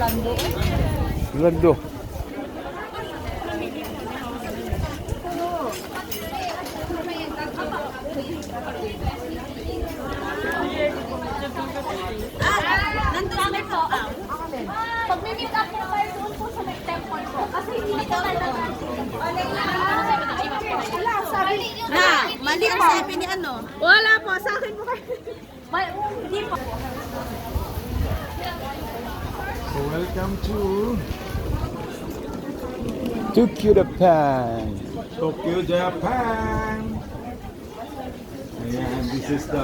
Lando. Nandun kami po. Pag may meet up po kayo doon po sa may temple po. Kasi hindi na talaga. Wala, sabi. Na, mali ang sabi ni ano. Wala po, sa akin po kayo. Hindi po. So welcome to Tokyo, Japan. Tokyo, Japan. Ayan, this is the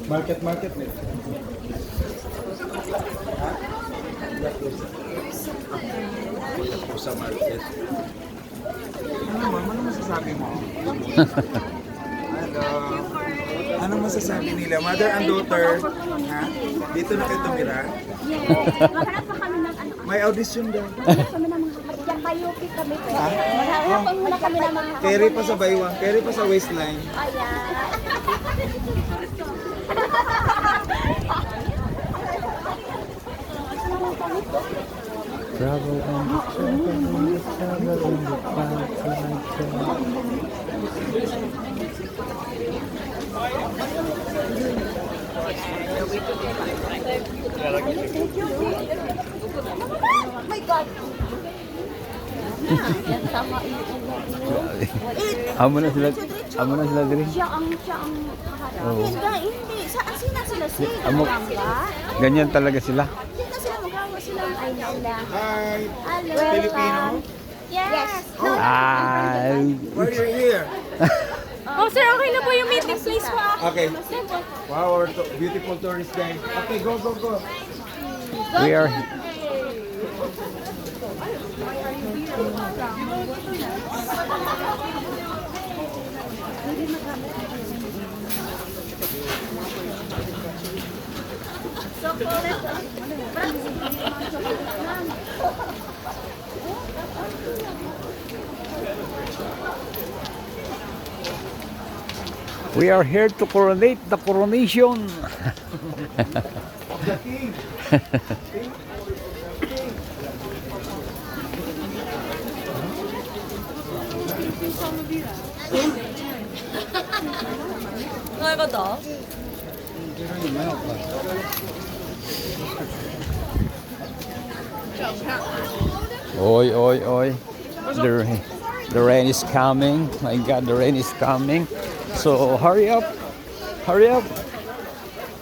market. Sa market. Ano masasabi mo? Hello. Anong masasabi nila? Mother and daughter, ha? Dito na kayo tumira? Mahanap pa kami ng ano. May audition daw. Kami ng mga magkakayupi kami po. Mahanap muna kami ng mga. Carry pa sa baywang, carry pa sa waistline. Ayan. Travel on the travel on the Oh my God. Yan, tama Amo na sila diri. Siya ang kaharap. Oo. Hindi. Saan sila sila? Amo, ganyan talaga sila. Sila sila magawa sila. Ay, naula. Hi! Hello. Filipino? Yes. Ay. Why are you here? Oh, sir, okay na po yung meeting place po. Okay. Wow, our beautiful tourist guide. Okay, go. We are here to coronate the coronation. The king. Ano ba to? Oi. The rain is coming. My God, the rain is coming. So hurry up. The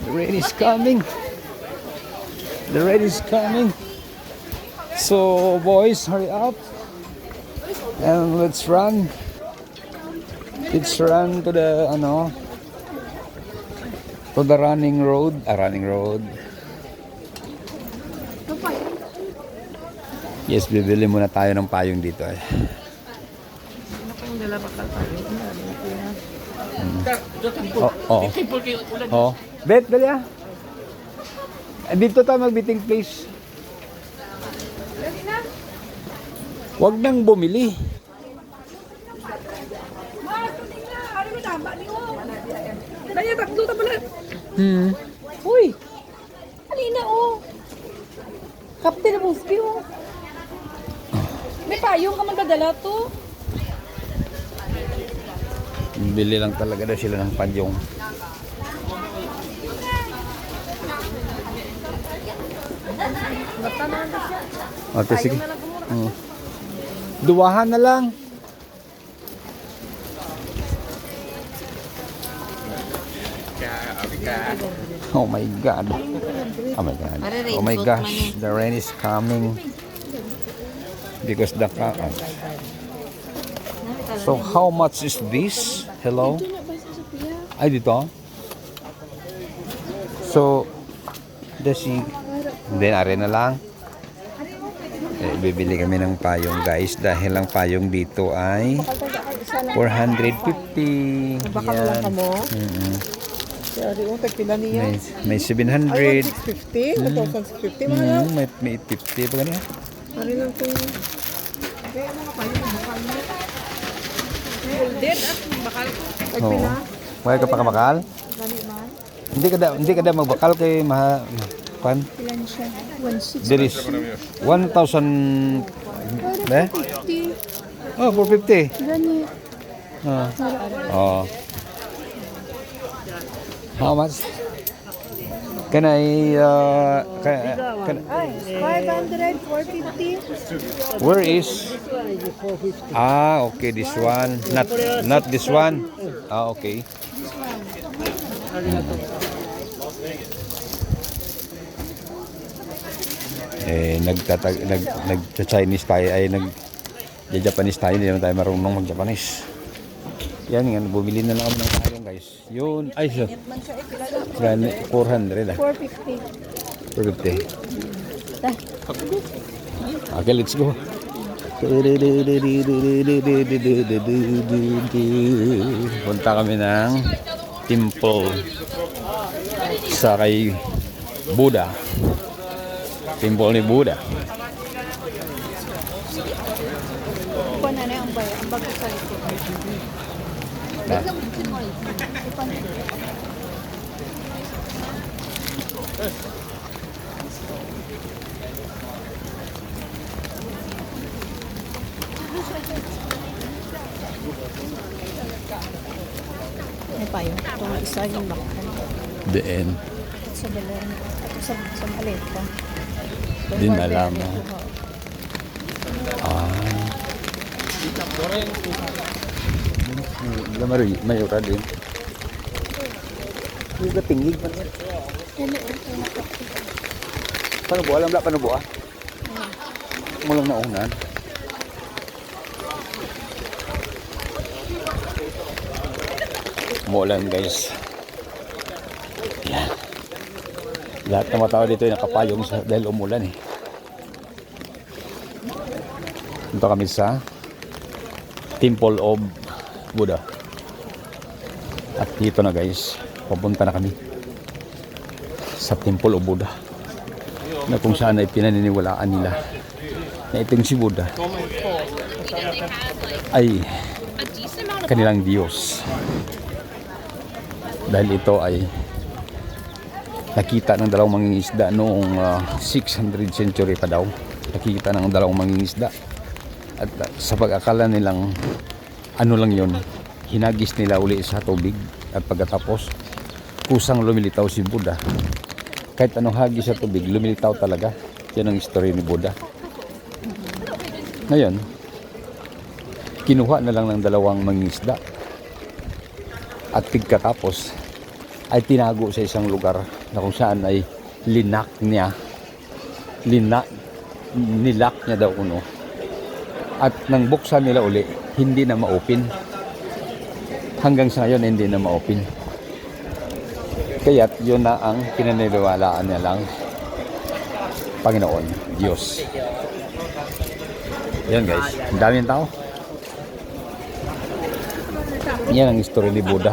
rain is coming. So boys, hurry up. And let's run. To the to the running road. Yes, bibili muna tayo ng payong dito eh. Oh. Bet, dali ah. Dito tayo mag-meeting place. Huwag nang bumili. Uy! Halina, oh. Kapten na Busby, oh. May payong ka magdadala to. Bili lang talaga daw sila ng payong. Okay, sige. Duwahan na lang. Oh my God. Oh my gosh. The rain is coming. Because the car. So how much is this? Hello? Ay, dito? So, then are na lang. Bibili kami ng payong guys dahil ang payong dito ay 450. Yan. May 700. 650, 1,650 mga lang. May 850 pa ganyan. Ano lang itong... Kaya mga payo ng bakal mo. Golden at bakal ko. Oo. Wala ka pa kamakal? Hindi ka da magbakal kay Pan? Ilan siya? 160. There is 1,000. Eh? 50. Oh, 450. Gani. Ah. Oh. How much? Can I, Ay, 500, 450. where is? Ah, okay, this one. Not this one. Ah, okay. Nag-Chinese tayo ay nag-Japanese tayo, hindi naman tayo marunong mag-Japanese. Yan nga, bumili na lang kami ng payong guys. Yun, ay so. 400 ah. 450. 450. Okay, let's go. Punta kami ng temple sa kay Buddha. Temple ni Buddha. Kuha na ang bayo. Ang bago sa likod. May payo. Itong isa yung bakal. The end. Sa dalan. Sa maleta. Di na alam. May ura din. Yung tingig man yan. Paano buha? Alam na paano buha? Mo lang naunan. Umulan guys. Yan. Lahat ng mga tao dito ay nakapayong dahil umulan eh. Punta kami sa Temple of Buddha. At dito na guys, papunta na kami sa Temple of Buddha, na kung saan ay pinaniniwalaan nila na itong si Buddha ay kanilang Diyos. Dahil ito ay nakita ng dalawang mangingisda noong 600 century pa daw. Nakita ng dalawang mangingisda. At sa pag-akala nilang ano lang yon, hinagis nila uli sa tubig. At pagkatapos, kusang lumilitaw si Buddha. Kahit anong hagis sa tubig, lumilitaw talaga. Yan ang story ni Buddha. Ngayon, kinuha na lang ng dalawang mangingisda. At pagkatapos, ay tinago sa isang lugar na kung saan ay nilak niya daw kuno. At nang buksan nila uli, hindi na ma-open. Hanggang sa ngayon, hindi na ma-open. Kaya't yun na ang pinaniniwalaan niya lang Panginoon, Diyos. Yan guys, ang daming tao. Yan ang history ni Buddha.